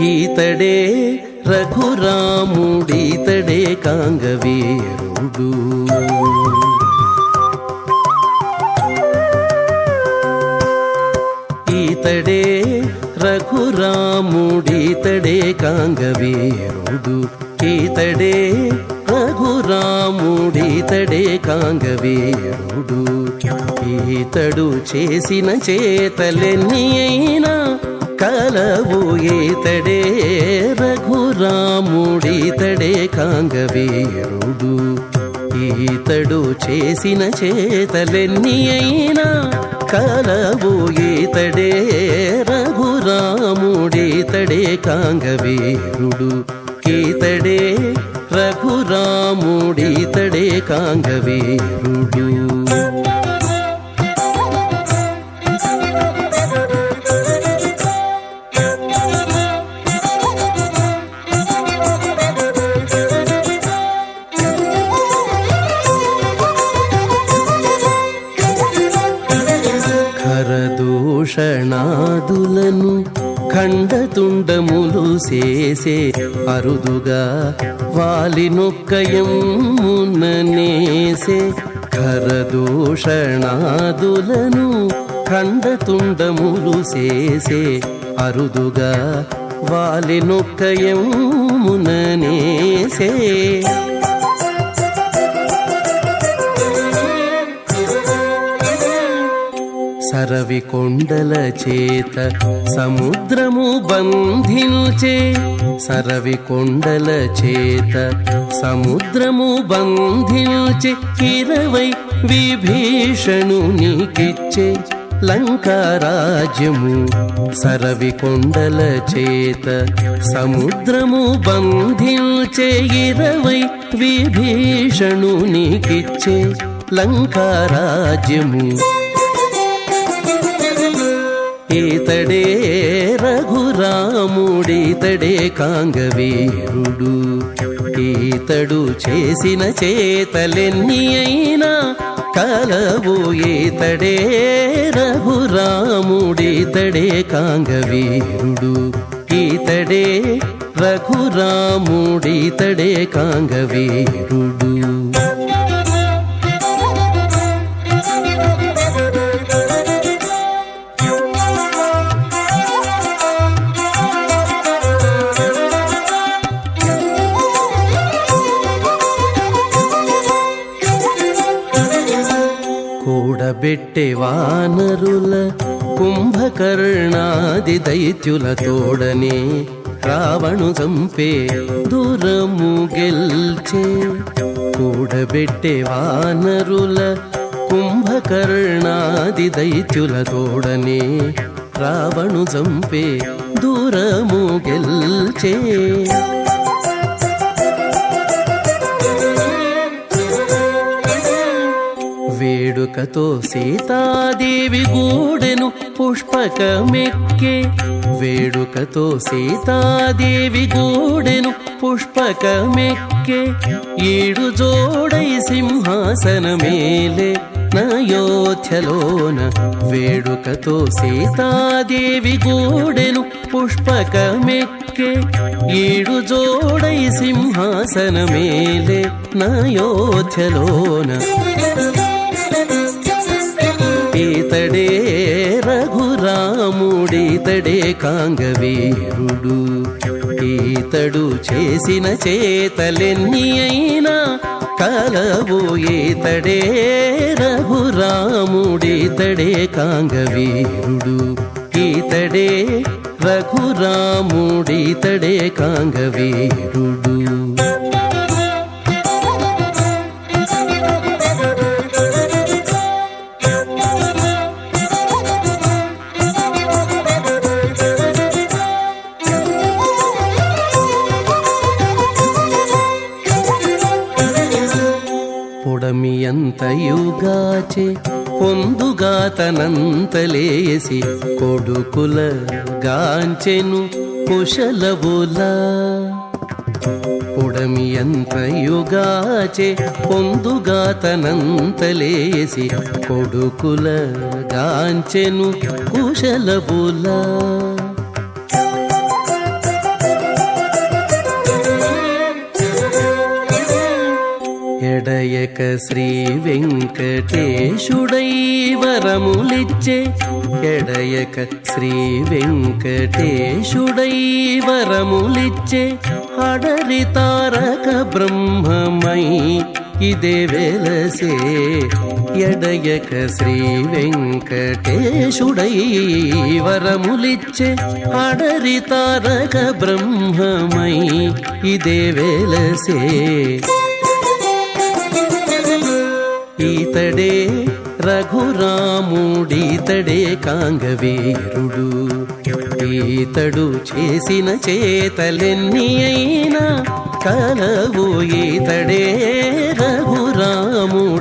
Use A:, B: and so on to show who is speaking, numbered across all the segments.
A: ఈతడే రఘురాముడీతడే కాంగవీరుడు. ఈతడే రఘురాముడీతడే కాంగవీరుడు. ఈతడే రఘురాముడీతడే కాంగవీరుడు. ఈతడు చేసిన చేతలెన్ని అయినా కలవు ఈతడే రఘురాముడీతడే కాంగవీరుడు. ఈతడు చేసిన చేతలెన్ని అయినా కలవు ఈతడే రఘురాముడీతడే కాంగవీరుడు. ఈతడే రఘురాముడీతడే కాంగవీరుడు. ఖరదూషణాదులను ఖండతుండములు చేసే అరుదుగా వాలినొక్కయముననేసే. ఖరదూషణాదులను ఖండతుండములు చేసే అరుదుగా వాలినొక్కయముననేసే. సరవి కొండల చేత సముద్రము బంధించే. సరవి కొండల చేత సముద్రము బంధించే. 20 విభీషణునికిచ్చే లంకారాజ్యము. సరవి కొండల చేత సముద్రము బంధించే. 20 విభీషణునికిచ్చే లంకారాజ్యము. ఈతడే రఘురాముడీతడే కాంగవీరుడు. ఈతడు చేసిన చేతలెన్ని అయినా కలవు ఈతడే రఘురాముడీతడే కాంగవీరుడు. ఈతడే రఘురాముడీతడే కాంగవీరుడు. కూడబెట్టే వానరుల కుంభకర్ణాది దైత్యుల తోడనే రావణు చంపే దూరము గెల్చే. కూడబెట్టే వానరుల కుంభకర్ణాది దైత్యుల తోడనే రావణు చంపే దూరము గెల్చే. వేడుకతో సీతాదేవి గూడెను పుష్పకమెక్కే. వేడుకతో సీతాదేవి గూడెను పుష్పకమెక్కే. 7 జోడై సింహాసనమేలే నయోధ్యలోన. వేడుకతో సీతాదేవి గూడెను పుష్పకమెక్కే. 7 జోడై సింహాసనమేలే నయోధ్యలోన. ఈతడే రఘురాముడీతడే కాంగవీరుడు. ఈతడు చేసిన చేతలెన్ని అయినా కలవు ఈతడే రఘురాముడీతడే కాంగవీరుడు. ఈతడే రఘురాముడీతడే కాంగవీరుడు. పొడమియంతయుగాచే పొందుగా పొందుగాతనంతలేసి కొడుకుల గాంచెను కుశలవులా పొడమియంతయుగాచే పొందుగాతనంతలేసి కొడుకుల గాంచెను కుశలవులా ఎడయక శ్రీ వెంకటేశుడై వరములిచ్చే ఎడయక శ్రీ వెంకటేశుడై వరములిచ్చే అడరి తారక బ్రహ్మమై ఇదే వెలసే ఎడయక శ్రీ వెంకటేశుడై వరములిచ్చే అడరి తారక బ్రహ్మమై ఇదే వెలసే ఈతడే రఘురాముడీతడే కాంగవీరుడు ఈతడు చేసిన చేతలెన్ని అయినా కలవు ఈతడే రఘురాముడీతడే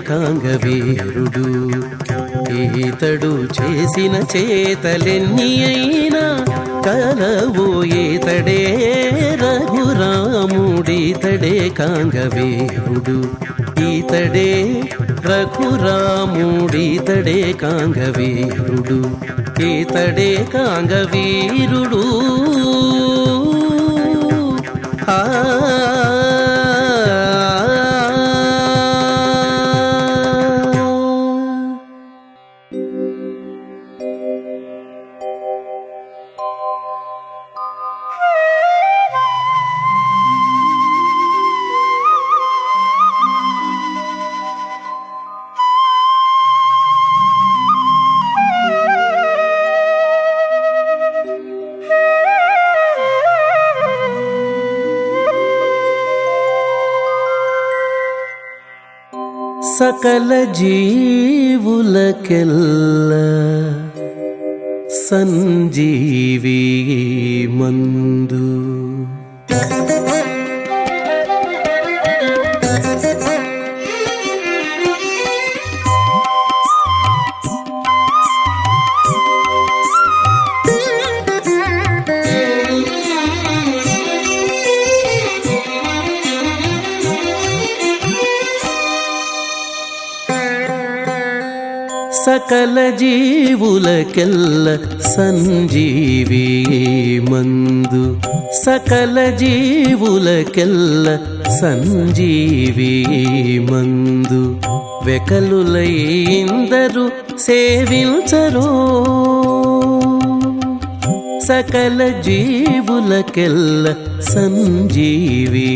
A: కాంగవీరుడు ఈతడు చేసిన చేతలెన్ని అయినా కలవు ఈతడే రఘురాముడీతడే కాంగవీరుడు ఈతడే రఘురాముడీతడే కాంగవీరుడు ఈతడే కాంగవీరుడు ఆ సకల జీవులకెల్ల సంజీవి మందు సకల జీవులకెల్ల సంజీవి మందు సకల జీవులకెల్ల సంజీవి మందు వెకలులైందరు సేవించరో సకల జీవులకెల్ల సంజీవి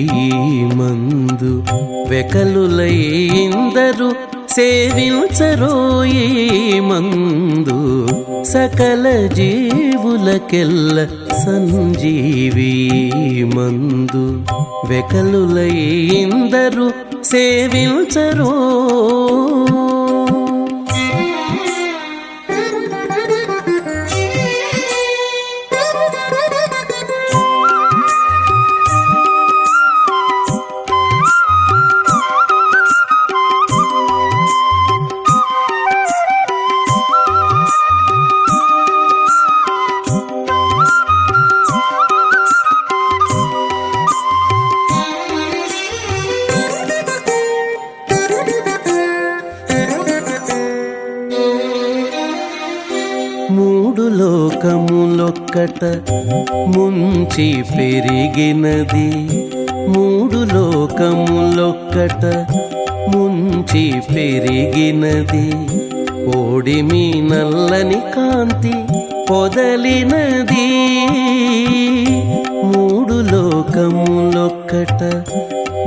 A: మందు వెకలులైందరు సేవించరోయి మందు సకల జీవులకెల్ల సంజీవి మందు వెకలులైందరు సేవించరో మూడు లోకములొక్కట ముంచి పెరిగినది మూడు లోకములొక్కట ముంచి పెరిగినది ఓడిమి నల్లని కాంతి పొదలినది మూడు లోకములొక్కట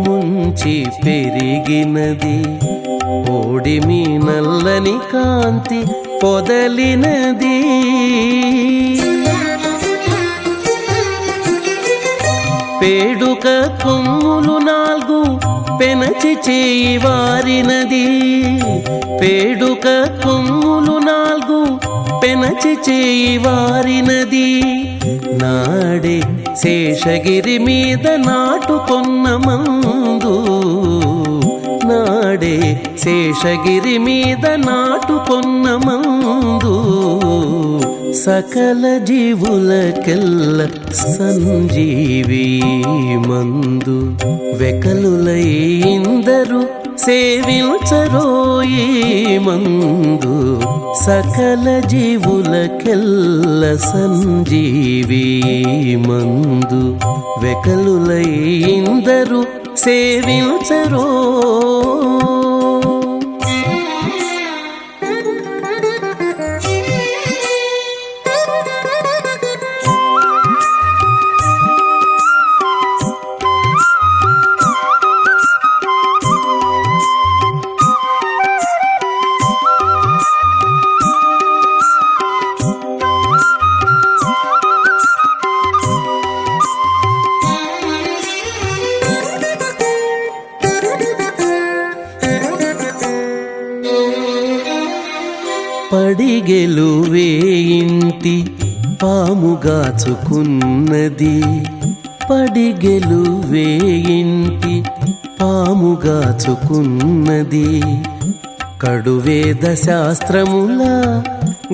A: ముంచి పెరిగినది ఓడిమి నల్లని కాంతి పొదలినది పేడుక కొమ్ములు నాలుగు పెనచి చేయి వారినది పేడుక కొమ్ములు నాలుగు పెనచి చేయి వారినది నాడే శేషగిరి మీద నాటుకొన్న మందు నాడే అతడే శేషగిరి మీద నాటుకొన్న మందు సకల జీవులకెల్ల సంజీవి మందు వెకలులై ఇందరు సేవించరోయి మందు సకల జీవులకెల్ల సంజీవి మందు వెకలులై ఇందరు సేవించరో పడిగెలు వేయింటి పాముగాచుకున్నది పడిగెలు వేయింటి పాముగాచుకున్నది కడువేద శాస్త్రముల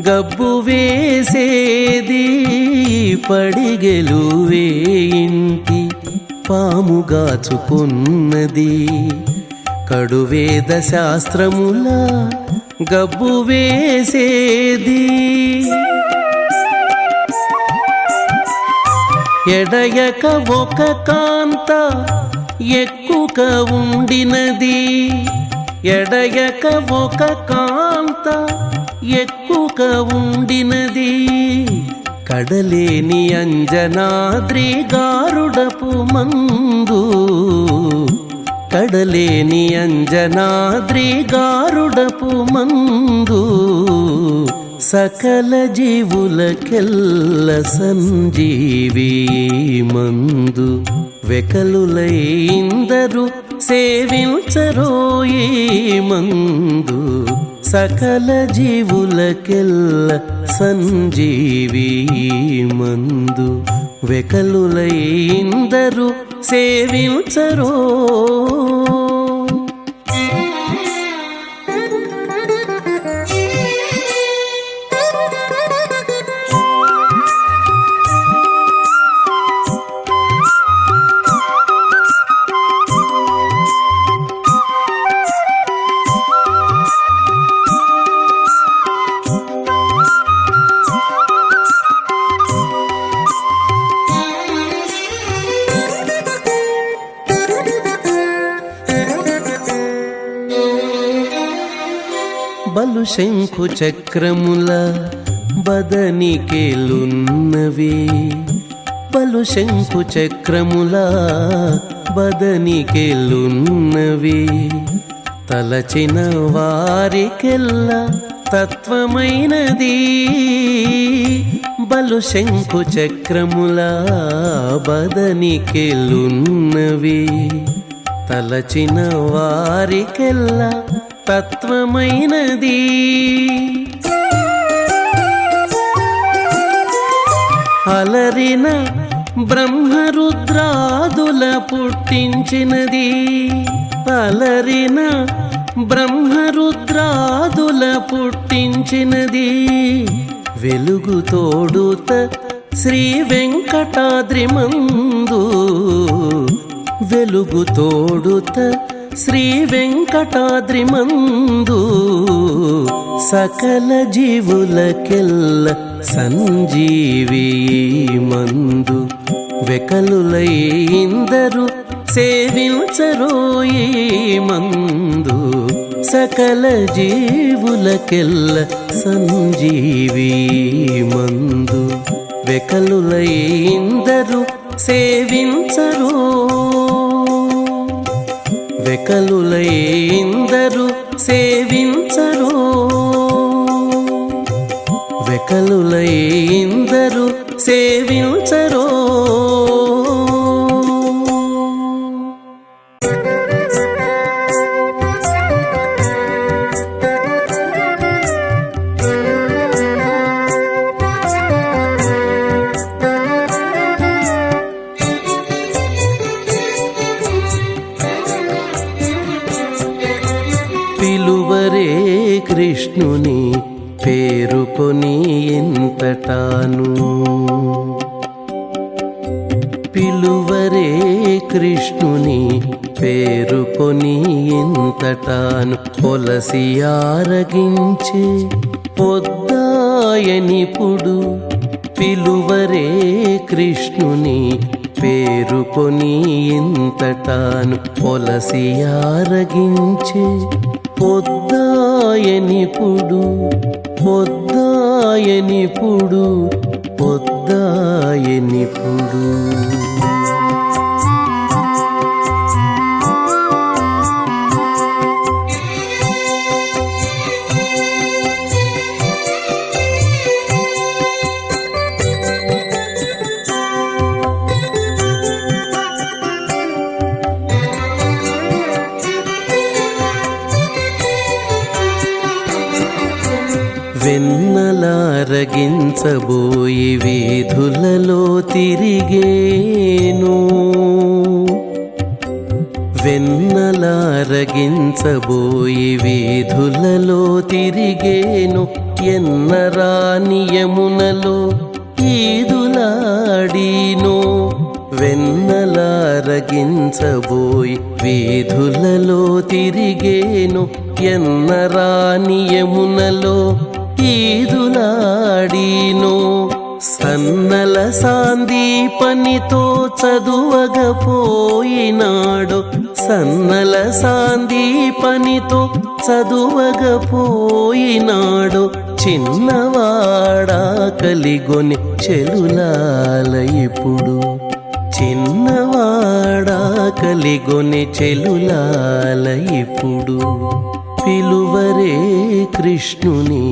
A: గబ్బు వేసేది పడిగెలు వేయింటి పాముగాచుకున్నది కడువేద శాస్త్రముల గబ్బు వేసేది ఎడయక ఒక కాంత ఎక్కుక ఉండినది ఎడయక ఒక కాంత ఎక్కుక ఉండినది కడలేని అంజనాద్రి గారుడపు మందు కడలేని అంజనాద్రి గారుడపు మందు సకల జీవులకెల్ల సంజీవి మందు వెకలులై ఇందరు సేవించరోయి మందు సకల జీవులకెల్ల సంజీవి మందు వెకలులై ఇందరు సేవించరో బలు శంఖు చక్రముల బదనికెలున్నవి బలు శంఖు చక్రముల బదనికెలున్నవి తలచిన వారికెల్ల తత్వమైనది బలు శంఖు చక్రముల బదనికెలున్నవి తలచిన వారికెల్ల తత్వమైనది అలరిన బ్రహ్మరుద్రాదుల పుట్టించినది అలరిన బ్రహ్మరుద్రాదుల పుట్టించినది వెలుగు తోడుత శ్రీ వెంకటాద్రి మందు వెలుగు తోడుత శ్రీ వెంకటాద్రి మందు సకల జీవులకెల్ల సంజీవి మందు వెకలులై ఇందరు సేవించరోయి మందు సకల జీవులకెల్ల సంజీవి మందు వెకలులై ఇందరు సేవించరో వెకలులై ఇందరు సేవించరో వెకలులై ఇందరు సేవించరో కృష్ణుని పేరుకొని ఇంతటాను పిలువరే కృష్ణుని పేరుకొని ఇంతటాను పొలసి ఆరగించే పొద్దాయనిపుడు పిలువరే కృష్ణుని పేరుకొని ఇంతటాను పొలసి ఆరగించే పొద్దాయనిపుడు పొద్దాయనిపుడు పొద్దాయనిపుడు వెన్నలారగించబోయి వీధులలో తిరిగేను వెన్నలారగించబోయి వీధులలో తిరిగేను ఎన్నరాని యమునలో ఈదులాడీను వెన్నలారగించబోయి వీధులలో తిరిగేను ఎన్నరాని యమునలో ఈదులాడీను సన్నల సాందీపనితో చదువగపోయినాడు సన్నల సాందీపనితో చదువగపోయినాడు చిన్నవాడా కలిగొని చెలులాల ఇప్పుడు చిన్నవాడా కలిగొని చెలులాల ఇప్పుడు పిలువరే కృష్ణుని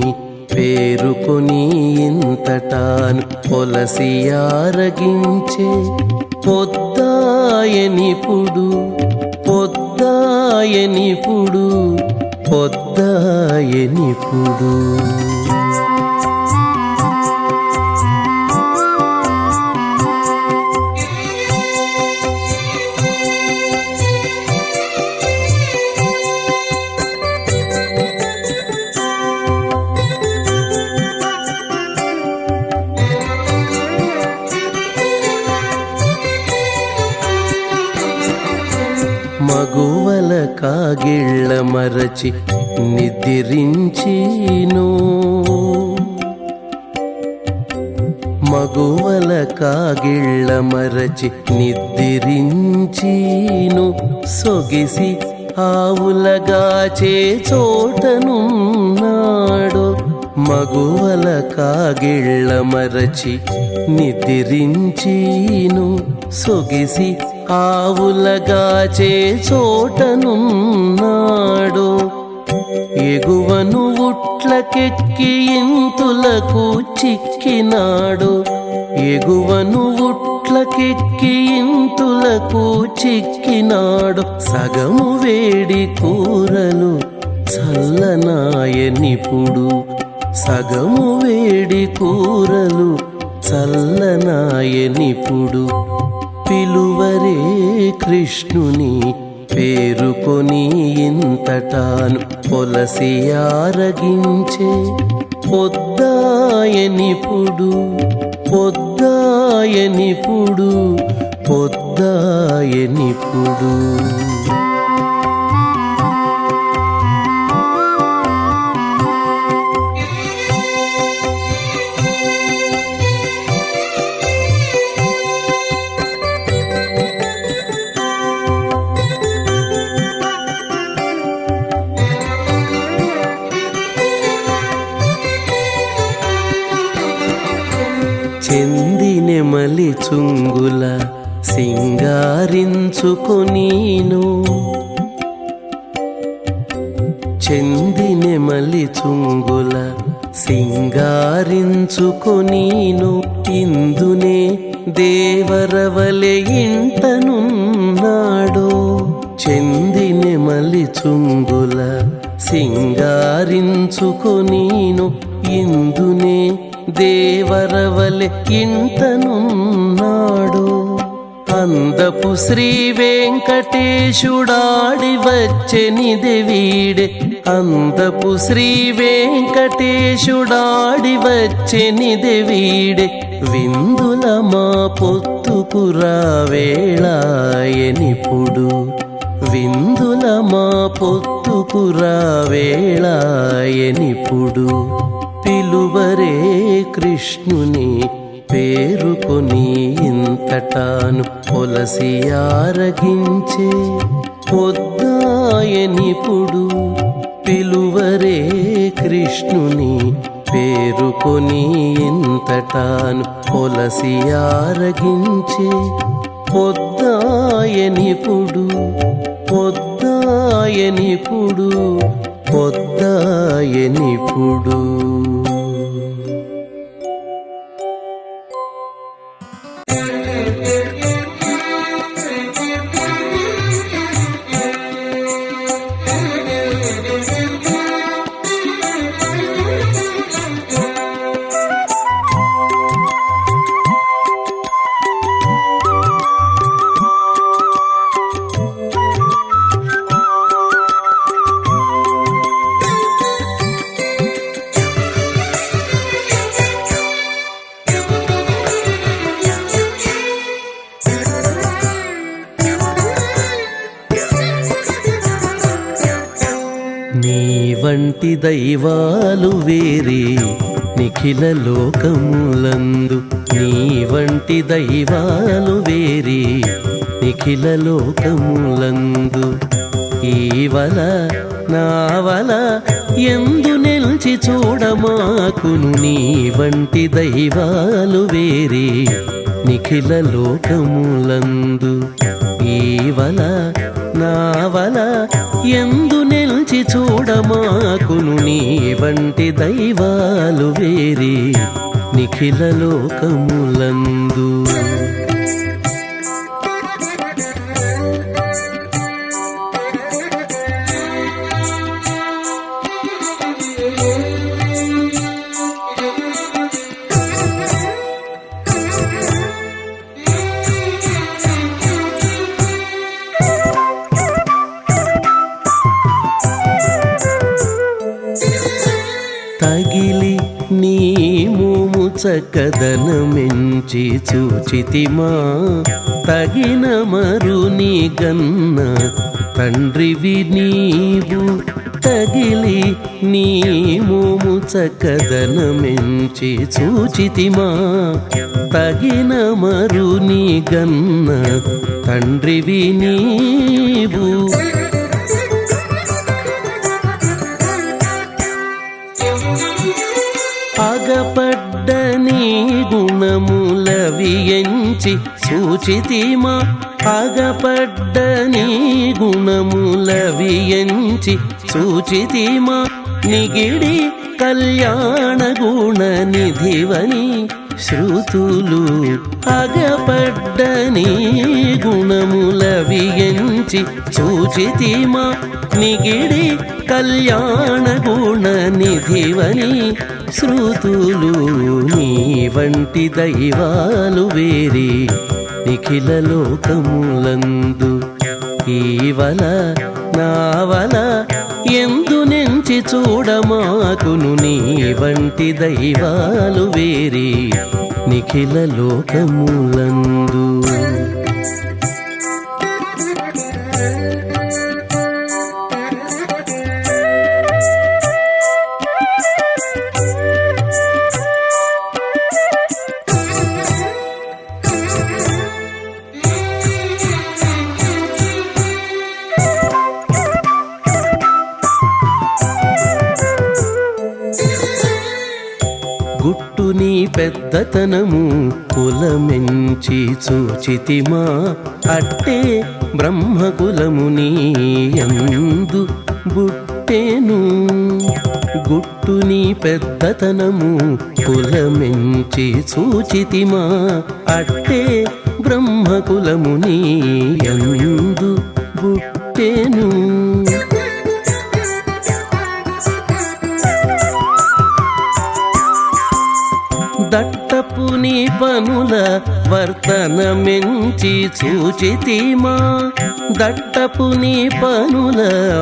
A: పేరుకొని ఇంతటాను పొలసి ఆరగించే పొద్దాయనిపుడు పొద్దాయనిపుడు పొద్దాయనిపుడు మగువల కాగిళ్ళ మరచి నిద్రించిను మగువల కాగిళ్ళ మరచి నిద్రించిను సొగిసి ఆవులగాచే చోటనున్నాడు మగువల కాగిళ్ళ మరచి నిద్రించిను సొగిసి ఆవులగాచే చోటనున్నాడు ఎగువను ఉట్లకెక్కి ఇంతులకు చిక్కినాడు ఎగువను ఉట్లకెక్కి ఇంతులకు చిక్కినాడు సగము వేడి కూరలు చల్లనాయనిపుడు సగము వేడి కూరలు చల్లనాయనిపుడు పిలువరే కృష్ణుని పేరుకొని ఇంతటాను పొలసి ఆరగించే పొద్దాయనిపుడు పొద్దాయనిపుడు పొద్దాయనిపుడు చెందినెమలి చుంగుల సింగారించుకొనీను చెందినెమలి చుంగుల సింగారించుకొనీను ఇందునే దేవరవలె ఇంటనున్నాడు చెందినెమలి చుంగుల సింగారించుకొనీను ఇందునే దేవరవలె ఇంటనున్నాడు అందపు శ్రీ వెంకటేశుడాడి వచ్చెనిది వీడే అందపు శ్రీ వెంకటేశుడాడి వచ్చెనిది వీడే విందుల మా పొత్తుకు రావేళాయనిప్పుడు విందుల మా పొత్తుకు రావేళాయనిప్పుడు పిలువరే కృష్ణుని పేరుకొని ఇంతటాను పొలసి ఆరగించే పొద్దాయనిప్పుడు పిలువరే కృష్ణుని పేరుకొని ఇంతటాను పొలసి ఆరగించే పొద్దాయనిప్పుడు పొద్దాయనిప్పుడు పొద్దాయనిప్పుడు నీ వంటి దైవాలు వేరే నిఖిల లోకములందు నీ వంటి దైవాలు వేరే నిఖిల లోకములందు ఈవల నావల ఎందు నిల్చి చూడమాకును నీ వంటి దైవాలు వేరే నిఖిల లోకములందు ఈవల నావల ఎందు నిల్చి చూడమాకును నీ వంటి దైవాలు వేరే నిఖిల లోకములందు తగిలి నీ మోము చక్కదనమెంచి చూచితిమా తగిన మరుని గన్న తండ్రివి నీవు తగిలి నీ మోము చక్కదనమెంచి చూచితిమా తగిన మరుని గన్న తండ్రివి నీవు అగపడ్డ నీ గుణములవి ఎంచి సూచితిమా అగపడ్డ నీ గుణములవి ఎంచి సూచితిమా నిగిడి కళ్యాణ గుణ నిధివని శృతులు అగపడ్డ నీ గుణములవి ఎంచి సూచితిమా నిగిడి కళ్యాణ గుణ నిధివని శృతులు నీ వంటి దైవాలు వేరే నిఖిల లోకములందు ఈవల నావల ఎందు నెంచి చూడమాకును నీ వంటి దైవాలు వేరే నిఖిల లోకములందు గుట్టు నీ పెద్దతనము కులమెంచి చూచితిమా అట్టే బ్రహ్మకులము నీ యందు బుట్టెను గుట్టు నీ పెద్దతనము కులమెంచి చూచితిమా అట్టే బ్రహ్మకులము నీ యందు బుట్టెను దట్టపు నీ పనుల వర్తనమెంచి చూచితిమా దట్టపు నీ పనుల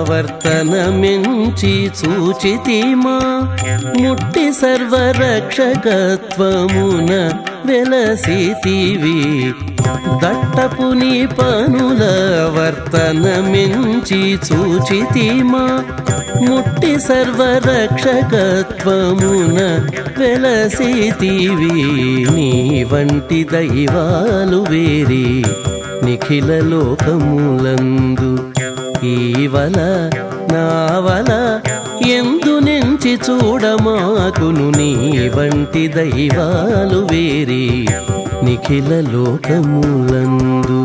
A: వర్తనమెంచి చూచితిమా ముట్టి సర్వరక్షకత్వమున వెలసితివి దట్టపు నీ పనుల వర్తనమెంచి చూచితిమా ముట్టి సర్వరక్షకత్వమున వెలసితివి నీ వంటి దైవాలు వేరి నిఖిల లోకములందు ఈవల నావల ఎందు నుంచి చూడమాకును నీ వంటి దైవాలు వేరి నిఖిల లోకములందు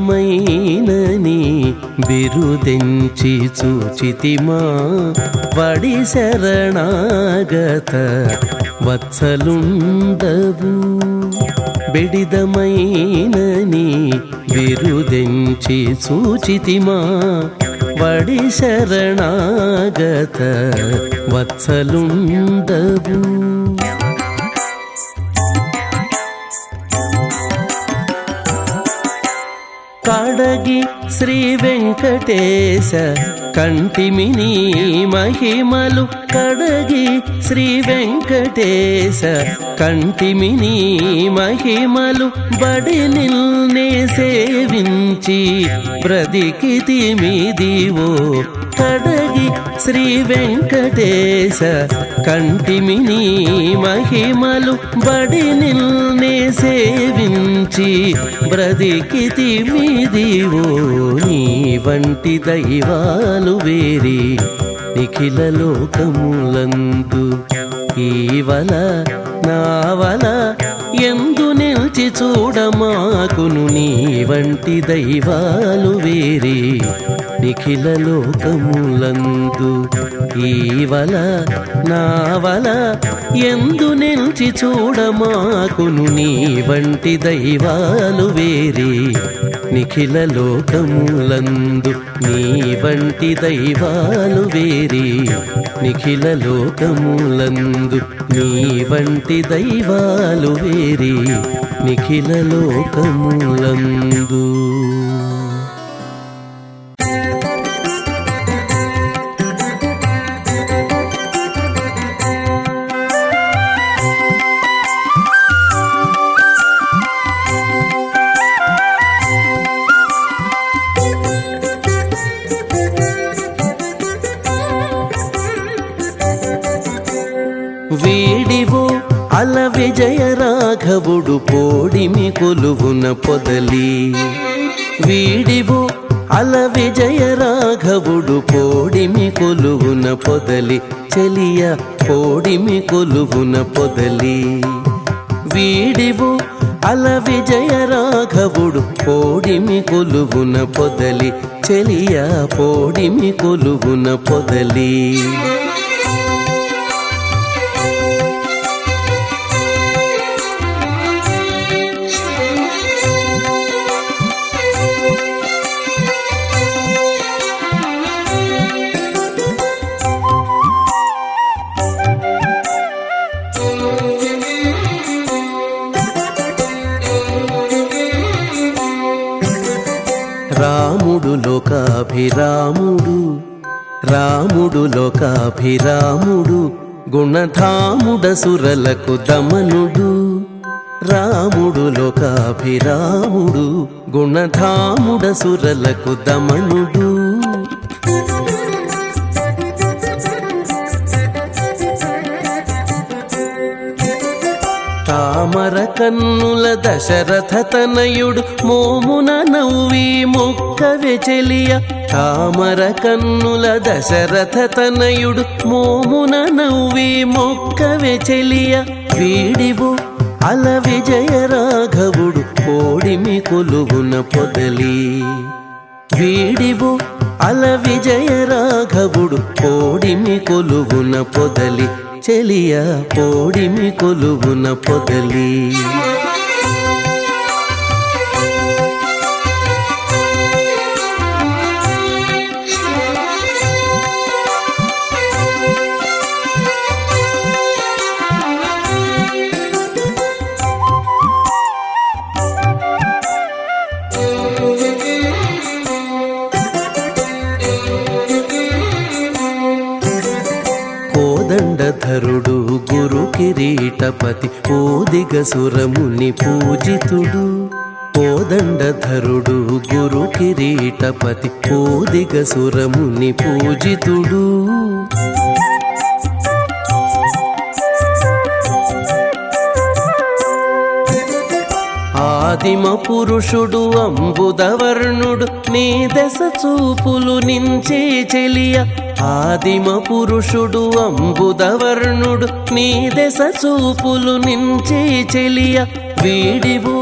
A: బిడిదమైనని బిరుదెంచి చూచితిమా వడి శరణాగత వత్సలుండవు బిడిదమైనని బిరుదెంచి చూచితిమా వడి శరణాగత వత్సలుండవు కడగి శ్రీ వెంకటేశ కంటిమిని మహిమలు కడగి శ్రీ వెంకటేశ కంటిమిని మహిమలు బడి నిల్నే సేవించి బ్రతికితిమిదివో కడగి శ్రీ వెంకటేశ కంటిమిని మహిమలు బడి నిల్నే సేవించి బ్రతికితిమిదివో నీ వంటి దైవాలు వేరి నిఖిల లోకములందు ఈవల నావల ఎందు నిల్చి చూడమాకును నీ వంటి దైవాలు వేరి నిఖిల లోకములందు ఈవల నావల ఎందు నిల్చి చూడమాకును నీ వంటి దైవాలు వేరి నిఖిల లోకములందు నీ వంటి దైవాలు వేరి నిఖిల లోకములందు నీ వంటి దైవాలు వేరి నిఖిల లోకములందు వీడివో అల విజయ రాఘవుడు పోడిమి కొలువున పొదలి వీడివో అల విజయ రాఘవుడు పోడిమి కొలువున పొదలి చెలియ పోడిమి కొలువున పొదలి వీడివో అల విజయ రాఘవుడు పోడిమి కొలువున పొదలి చెలియ పోడిమి కొలువున పొదలి రాముడు లోకాభిరాముడు రాముడు లోకాభిరాముడు గుణధాముడసురలకు దమనుడు రాముడు లోకాభిరాముడు గుణధాముడసురలకు దమనుడు తామర కన్నుల దశరథ తనయుడు మోమున నవ్వి మొక్కవె చెలియ తామర కన్నుల దశరథ తనయుడు మోమున నవ్వి మొక్కవె చెలియ వీడివు అల విజయ రాఘవుడు కోడిమి కొలువున పొదలి వీడివు అల విజయ రాఘవుడు కోడిమి కొలువున పొదలి చెలియ కోడిమి కొలువున పొదలి కోదండధరుడు గురు కిరీటపతి ఓదిగసురముని పూజితుడు కోదండధరుడు గురు కిరీటపతి ఓదిగసురముని పూజితుడు ఆదిమ పురుషుడు అంబుదవర్ణుడు నీ దశ చూపులు నించే చెలియ ఆదిమ పురుషుడు అంబుదవర్ణుడు నీ దశ చూపులు నించే చెలియ వీడివు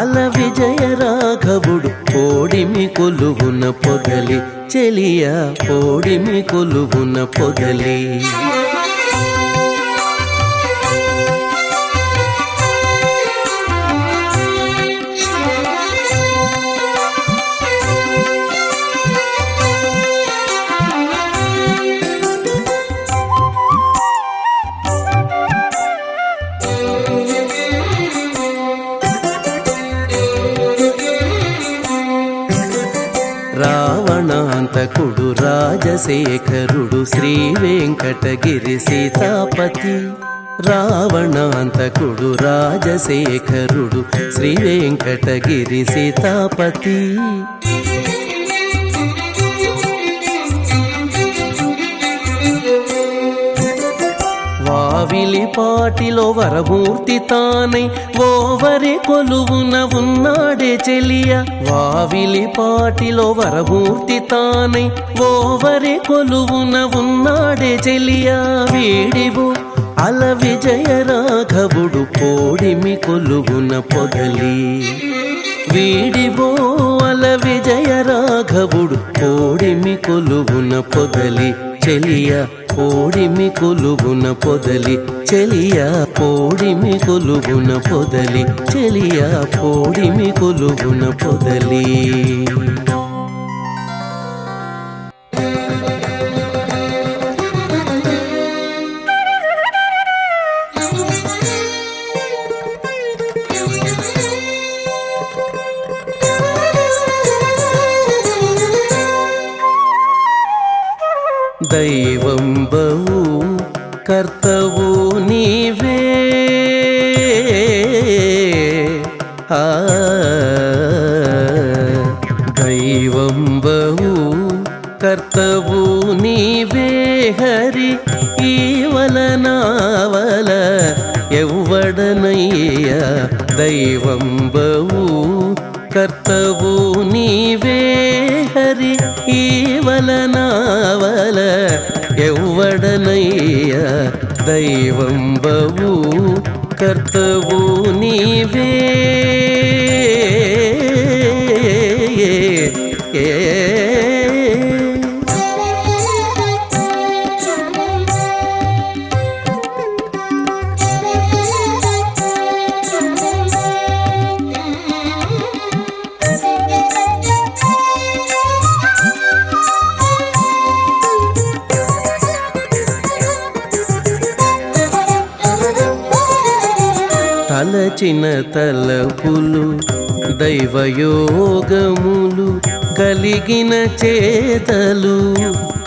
A: అల విజయ రాఘవుడు కోడిమి కొలువున పొదలి చెలియ కోడిమి కొలువున పొదలి రావణాంతకుడు రాజశేఖరుడు శ్రీ వెంకటగిరి సీతాపతి రావణాంతకుడు రాజశేఖరుడు శ్రీ వెంకటగిరి సీతాపతి వావిలిపాటిలో వరమూర్తి తానై ఓవరి కొలువున ఉన్నాడే చెలియ వావిలిపాటిలో వరమూర్తి తానై ఓవరి కొలువున ఉన్నాడే చెలియ వీడివు అల విజయ రాఘవుడు కోడిమి కొలువున పొదలి వీడివో అల విజయ రాఘవుడు కోడిమి కొలువున పొదలి చెలియ కోడిమి కొలువున పొదలి చెలియ కోడిమి కొలువున పొదలి చెలియ కోడిమి కొలువున పొదలి దైవంబవు కర్తవు నీవే దైవంబవు కర్తవు నీవే హరి ఈవలనావల ఎవ్వడనయ్యా దైవంబవు కర్తవు నీవే హరి ఈవలనావల ఎవ్వడనయ్యా దైవంబవు కర్తవు నీవే తలచిన తలపులు దైవయోగములు కలిగిన చేతలు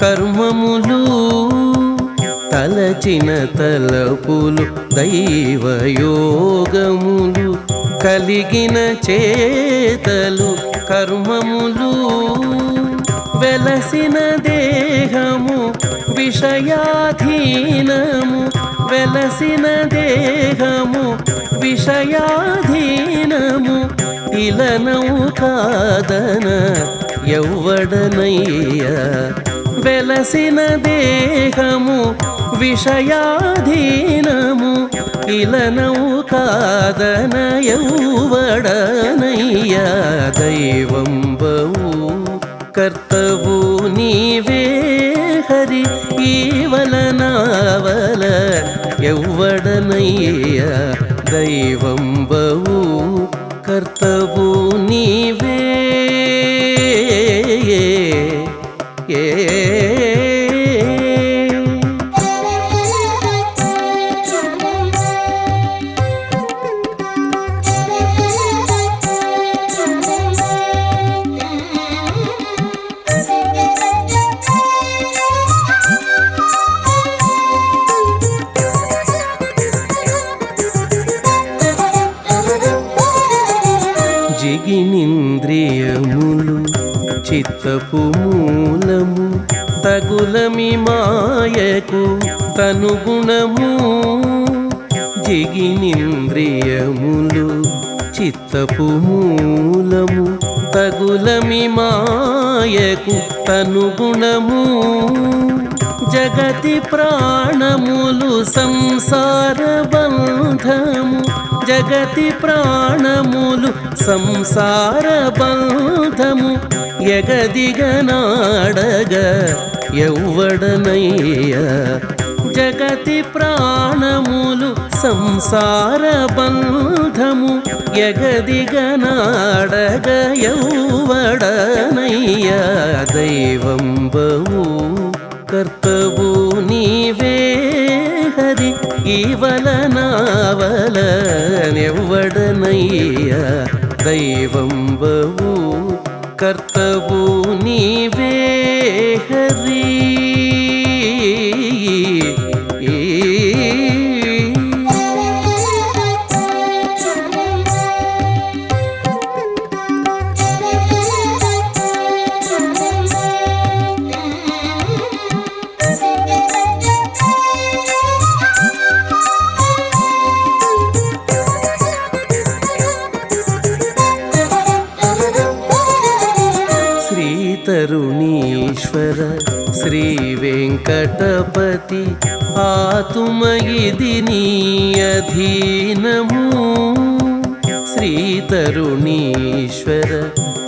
A: కర్మములు తలచిన తలపులు దైవయోగములు కలిగిన చేతలు కర్మములు వెలసిన దేహము విషయాధీనము వెలసిన దేహము విషయాధీనము ఇలనౌ కాదన ఎవ్వడనయ్యా వెలసిన దేహము విషయాధీనము ఇలనవు కాదన ఎవ్వడనయ్య దైవంబవు కర్తవు నీవే హరి ఈవలనావల ఎవ్వడనయ్య దైవంబవు కర్తవు నీవే జిగినింద్రియములు చిత్తపు మూలము తగులమి మాయకు తనుగుణము జిగినింద్రియములు చిత్తపు మూలము తగులమి మాయకు తనుగుణము జగతి ప్రాణములు సంసార బంధము జగతి ప్రాణములు సంసార బంధము ఎగదిగనాడగ ఎవ్వడనయ్య జగతి ప్రాణములు సంసార బంధము ఎగదిగనాడగ ఎవ్వడనయ్య దైవంబవు కర్తవు నీవే హరి ఈవలనావల నెవ్వడనయ్య దైవంబవు కర్తవు నీవే హరి తరుణీశ్వర శ్రీ వెంకటపతి ఆతుమయిది నీ అధీనము శ్రీ తరుణీశ్వర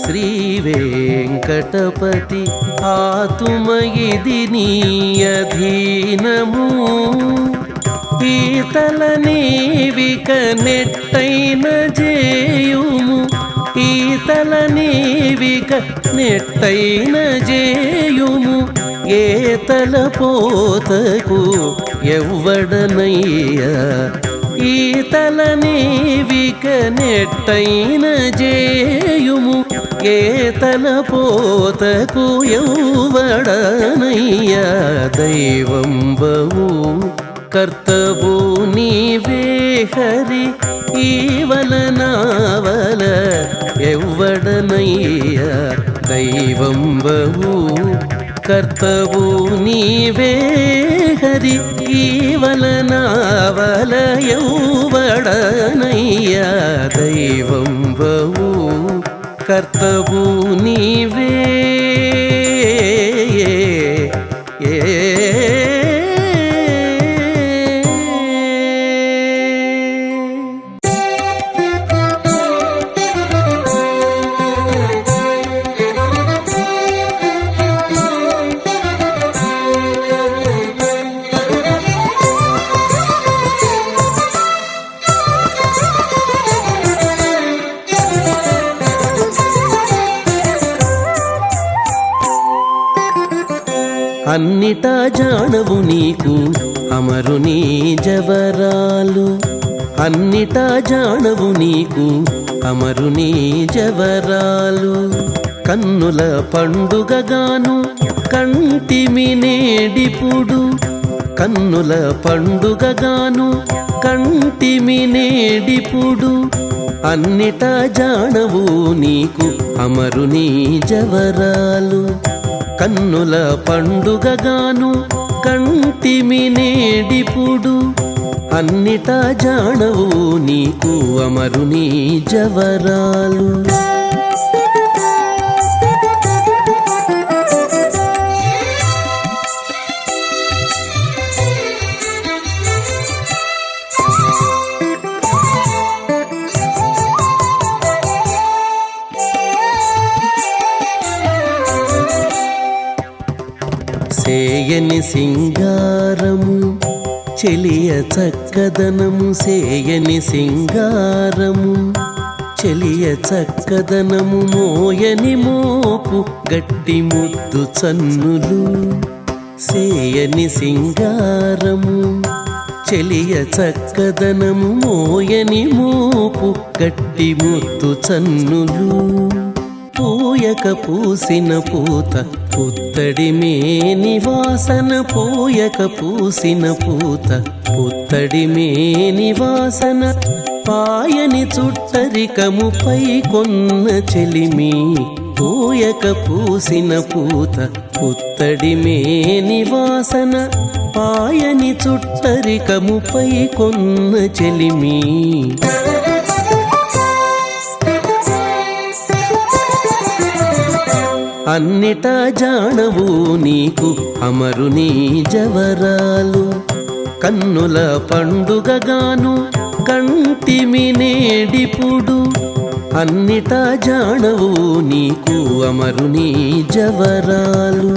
A: శ్రీ వెంకటపతి ఆతుమయిది నీ అధీనము ఈతల నీవిక నెట్టైన జేయుము ఈతల నీవిక నెట్టైన జేయుము ఏతల పోతకు ఎవ్వడనయ్య ఈతల నీవిక నెట్టైన జేయుము ఏతల పోతకు ఎవ్వడనయ్య దైవంబవు కర్తవు నీవే హరి ఈవలనావల ఎవ్వడనయ్య దైవంబవు కర్తవు నీవే హరి ఈవలనావల ఎవ్వడనయ్య దైవంబవు కర్తవు నీవే అన్నిటా జానవు నీకు అమరుని జవరాలు అన్నిటా జానవు నీకు అమరుని జవరాలు కన్నుల పండుగగాను కంటిమి నేడిపుడు కన్నుల పండుగగాను కంటిమి నేడిపుడు అన్నిటా జానవు నీకు అమరుని జవరాలు కన్నుల పండుగగాను కంటిమి నేడిపుడు అన్నిటా జానవు నీకు అమరుని జవరాలు సేయని సింగారము చెలియ చక్కదనము సేయని సింగారము చెలియ చక్కదనము మోయని మోపు గట్టి ముద్దు చన్నులు సేయని సింగారము చెలియ చక్కదనము మోయని మోపు గట్టి ముద్దు చన్నులు పూయక పూసిన పూత పుత్తడి మేని వాసన పూయక పూసిన పూత పుత్తడి మేని వాసన పాయని చుట్టరికముపై కొన్న చెలిమి పూయక పూసిన పూత పుత్తడి మేని వాసన పాయని చుట్టరికముపై కొన్న చెలిమి అన్నిటా జానవు నీకు అమరుని జవరాలు కన్నుల పండుగగాను కంటిమి నేడిపుడు అన్నిటా జానవు నీకు అమరుని జవరాలు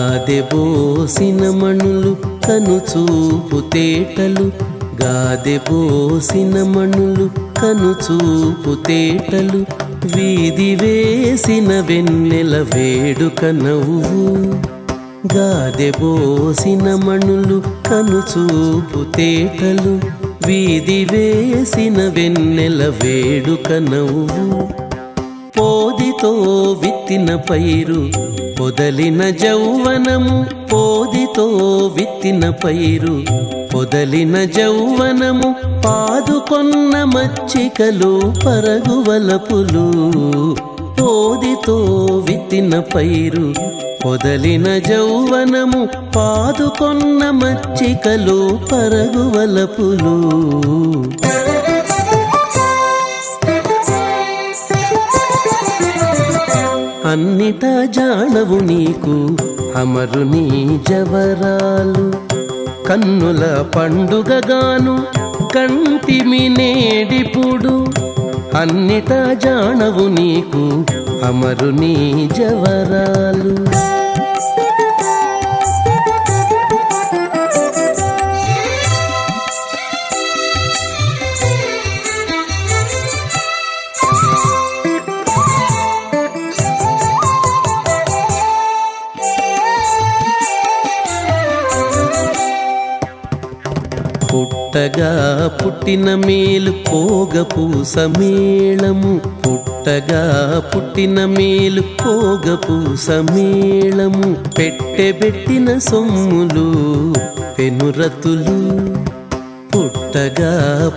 A: గాదెబోసిన మణులు కనుచూపు తేటలు గాదెబోసిన మణులు కనుచూపు తేటలు వీధి వేసిన వెన్నెల వేడుక నవ్వు గాదెబోసిన మణులు కనుచూపు తేటలు వీధి వేసిన వెన్నెల వేడుక నవ్వు పోదితో విత్తిన పైరు పొదలిన జౌవనము పోదితో విత్తిన పైరు పొదలిన జౌవనము పాదుకొన్న మచ్చికలు పరగువలపులు పోదితో విత్తిన పైరు పొదలిన జౌవనము పాదుకొన్న మచ్చికలు పరగువలపులు అన్నిటా జానవు నీకు అమరుని జవరాలు కన్నుల పండుగగాను కంటిమి నేడిపుడు అన్నిటా జానవు నీకు అమరుని జవరాలు పుట్టగా పుట్టిన మేలు పోగపూస మేళము పుట్టగా పుట్టిన మేలు పోగపూస మేళము పెట్టెబెట్టిన సొమ్ములు పెనురతులు పుట్టగా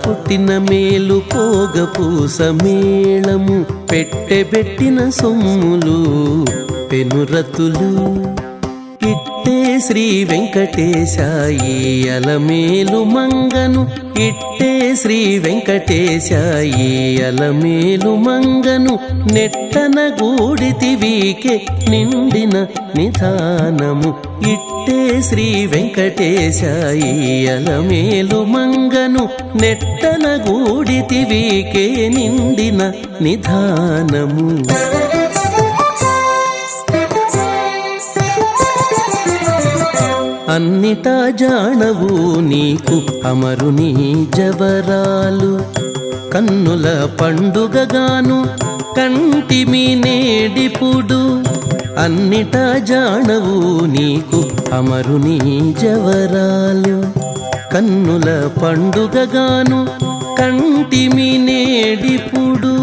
A: పుట్టిన మేలు పోగపూస మేళము పెట్టెబెట్టిన సొమ్ములు పెనురతులు ఇట్టే శ్రీ వెంకటేశాయి అలమేలు మంగను ఇట్టే శ్రీ వెంకటేశాయి అలమేలు మంగను నెట్టన గూడితివీకే నిండిన నిధానము ఇట్టే శ్రీ వెంకటేశాయి అలమేలు మంగను నెట్టన గూడితివీకే నిండిన నిధానము అన్నిటా జానవు నీకు అమరుని జవరాలు కన్నుల పండుగగాను కంటిమి నేడిపుడు అన్నిటా జానవు నీకు అమరుని జవరాలు కన్నుల పండుగగాను కంటిమి నేడిపుడు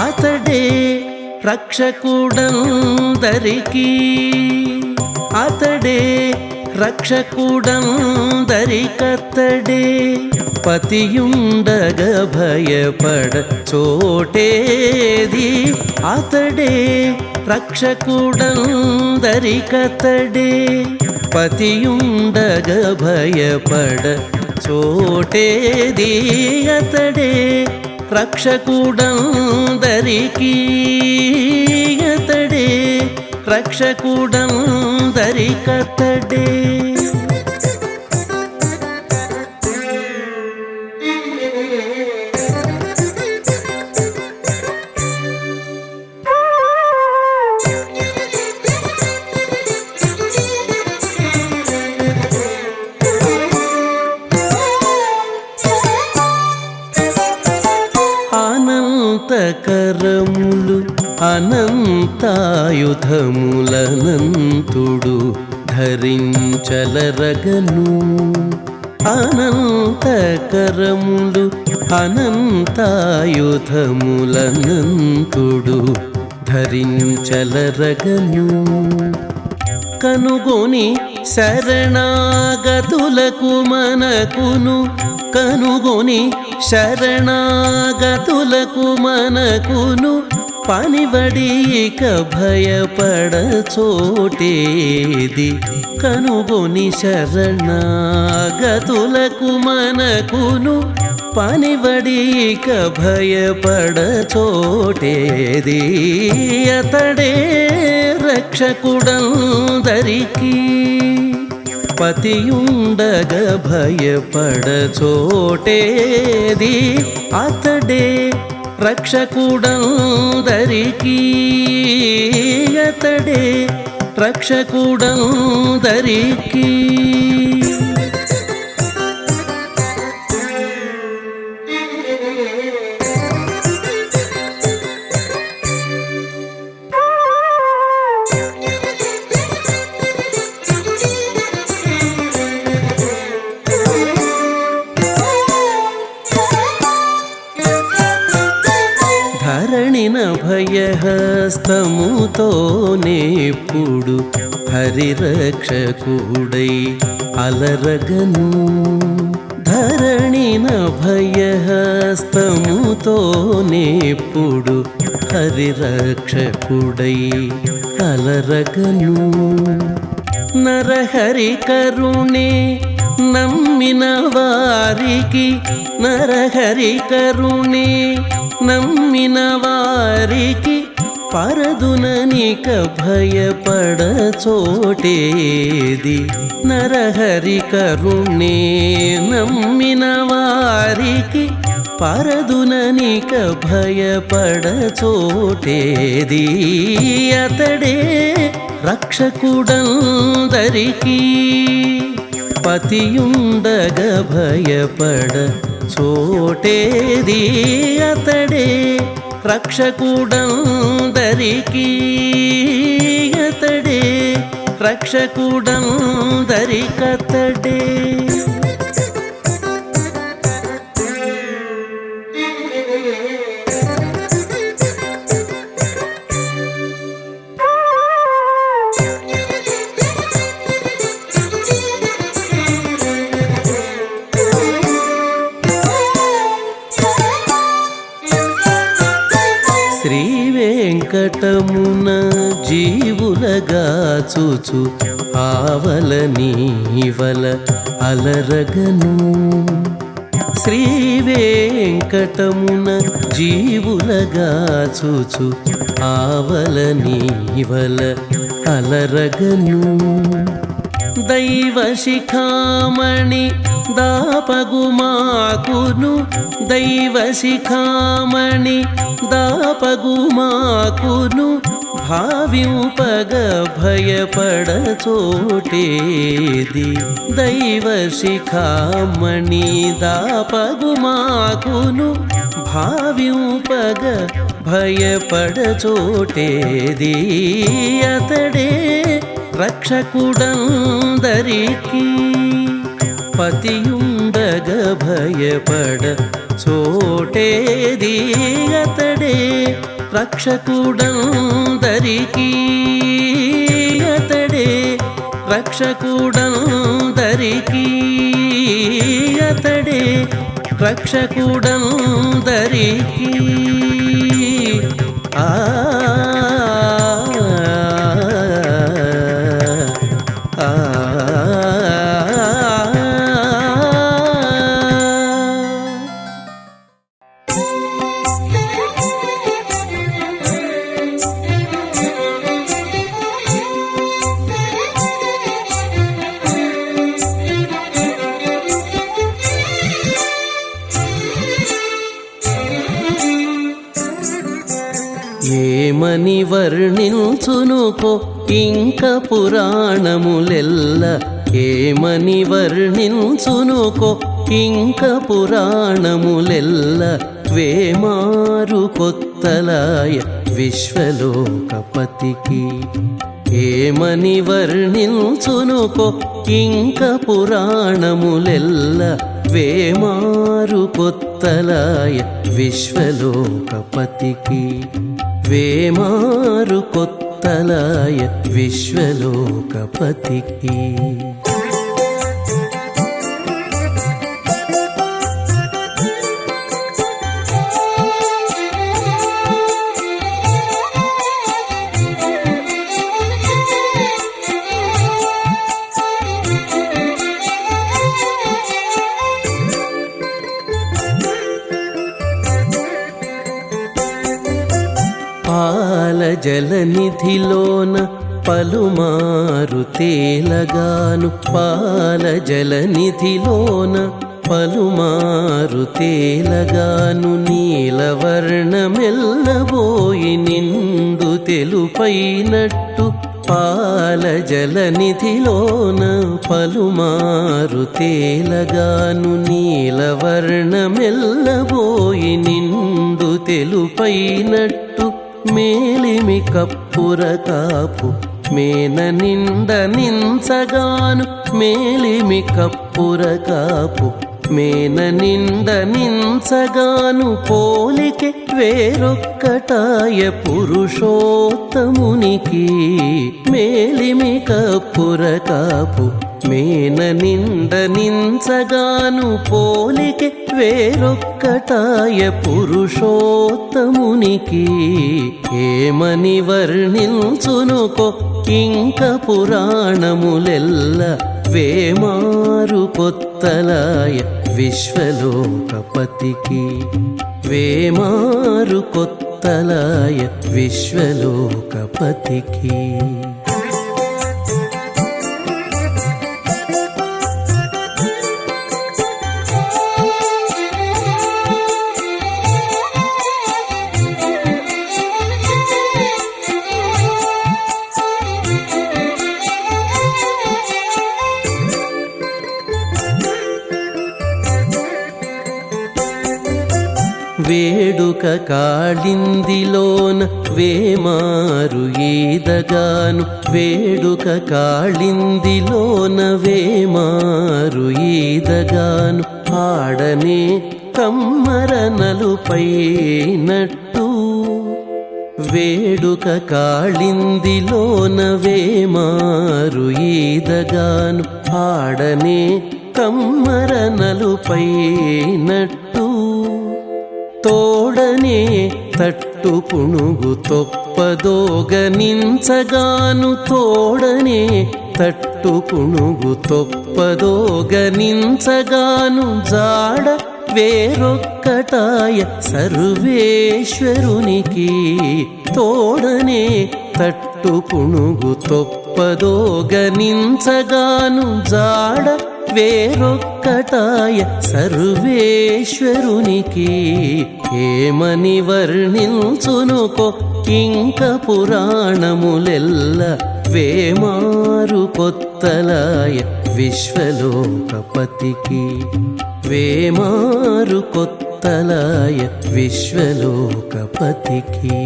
A: అతడే రక్షకుడందరికీ అతడే రక్షకుడందరికతడే పతియుండగ భయపడ చోటేది అతడే రక్షకుడందరికతడే పతియుండగ భయపడ చోటేది అతడే రక్షకుడందరికీ అతడే రక్షకుడందరికతడే అనంతకరములు అనంతాయుధములనంతుడు ధరించలరగను అనంతకరములు అనంతాయుధములనంతుడు ధరించలరగను కనుగొని శరణాగతులకు మనకును కనుగొని శరణాగతులకు మనకును పనివడిక భయపడ చోటేది కనుగొని శరణాగతులకు మనకును పనివడిక భయపడ చోటేది అతడే రక్షకుడందరికీ పతియుండగ భయపడ చోటేది అతడే రక్షకుడందరికీ అతడే రక్షకుడందరికీ ధరణిన భయహస్తముతోనేప్పుడు హరిరక్షకుడై అలరగను ధరణిన భయహస్తముతోనేప్పుడు హరిరక్షకుడై అలరగను నరహరి కరుణే నమ్మిన వారికి నరహరి కరుణే నమ్మిన వారికి పరదుననిక భయపడ చోటేది నరహరి కరుణే నమ్మిన వారికి పరదుననిక భయపడ చోటేది అతడే రక్షకుడందరికీ పతియుండగ భయపడ చోటేది అతడే రక్షకుడందరికీ అతడే రక్షకుడందరికతడే శ్రీ వెంకటమున జీవులగా చూచు ఆవల నీవల అలరగను శ్రీ వెంకటమున జీవులగా చూచు ఆవల నీవల అలరగను దైవ శిఖామణి దాపగుమాకును దైవ శిఖామణి దాపగుమాకును భావింపగ భయపడ చోటేది దైవ శిఖామణి దాపగుమాకును భావింపగ భయపడ చోటేది అతడే రక్షకుడందరికీ పతియుండగ భయపడ చోటేది అతడే రక్షకుడందరికీ అతడే రక్షకుడందరికీ అతడే రక్షకుడందరికీ ఆ ఏమని వర్ణించునుకో ఇంక పురాణములెల్ల ఏమని వర్ణించునుకో ఇంక పురాణములెల్ల వేమారు కొత్తలాయ విశ్వలోకపతికి ఏమని వర్ణించునుకో ఇంక పురాణములెల్ల వేమారు కొత్తలాయ విశ్వలోకపతికి వేమారు కొత్తలాయ విశ్వలోకపతికి పాల జలనిధిలోన పలుమారు తేలగాను పాల జలనిధిలోన పలుమారు తేలగాను నీలవర్ణమెల్లబోయి నిండు తెలుపైనట్టు పాల జలనిధిలోన పలుమారు తేలగాను నీలవర్ణమెల్లబోయి నిండు తెలుపైనట్టు మేలిమి కప్పుర కాపు మేన నిండ నించగాను మేలిమి కప్పుర కాపు మేన నిండ నించగాను పోలికే వేరొక్కటాయ పురుషోత్తమునికి మేలిమి కప్పుర కాపు మేన నిండ నించగాను పోలికే వేరొక్కటాయ పురుషోత్తమునికి ఏమని వర్ణించునుకో ఇంక పురాణములెల్ల వేమారు కొత్తలాయ విశ్వలోకపతికి వేమారు కొత్తలాయ విశ్వలోకపతికి వేడుక కాళిందిలోన వేమారు ఈదగాను వేడుక కాళిందిలోన వేమారు ఈదగాను ఆడనే కమ్మర నలుపైనట్టు వేడుక కాళిందిలోన వేమారు ఈదగాను ఆడనే కమ్మర నలుపైనట్టు తోడనే తట్టు పుణుగు తొప్పదోగనించగాను తోడనే తట్టు పుణుగు తొప్పదోగనించగాను జాడ వేరొక్కటాయ సర్వేశ్వరునికి తోడనే తట్టు పుణుగు తొప్పదోగనించగాను జాడ వేరొక్కటాయ సర్వేశ్వరునికి ఏమని వర్ణించునుకో ఇంక పురాణములెల్ల వేమారు కొత్తలాయ విశ్వలోకపతికి వేమారు కొత్తలాయ విశ్వలోకపతికి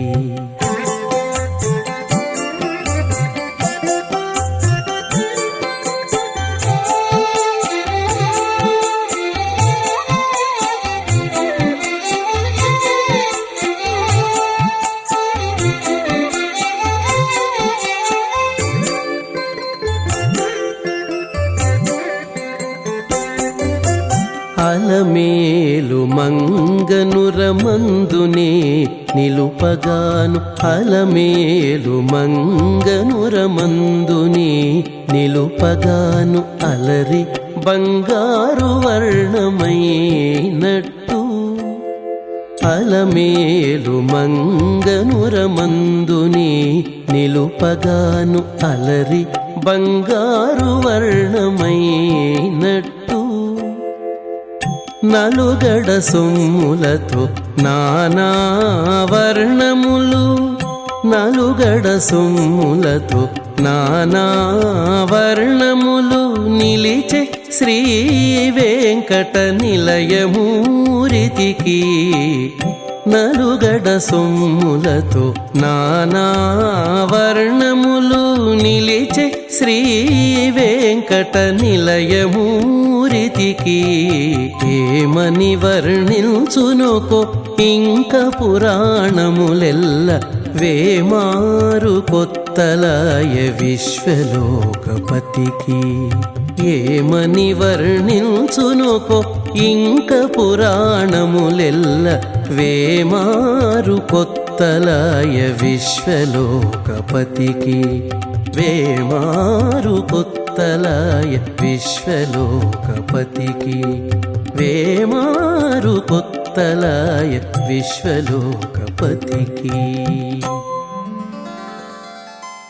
A: అలమేలు మంగనురమందునే నిలుపగాను అలమేలు మంగనురమందునే నిలుపగాను అలరి బంగారు వర్ణమైనట్టు అలమేలు మంగనురమందునే నిలుపగాను అలరి బంగారు వర్ణమైనట్టు నలుగడ సొమ్ములతో నానా వర్ణములు నలుగడ సొమ్ములతో నానా వర్ణములు నిలిచే శ్రీ వెంకట నిలయమూరితికి నలుగడ సొమ్ములతో నానా వర్ణములు నిలిచే శ్రీ వెంకట నిలయమూరితికి ఏమని వర్ణించునుకో ఇంక పురాణములెల్ల వేమారు కొత్తలాయ విశ్వలోకపతికి ఏమని వర్ణించునుకో ఇంక పురాణములెల్ల వేమారు కొత్తలాయ విశ్వలోకపతికి వేమారు కొత్తలాయ విశ్వలోకపతికి వేమారు కొత్తలాయ విశ్వలోకపతికి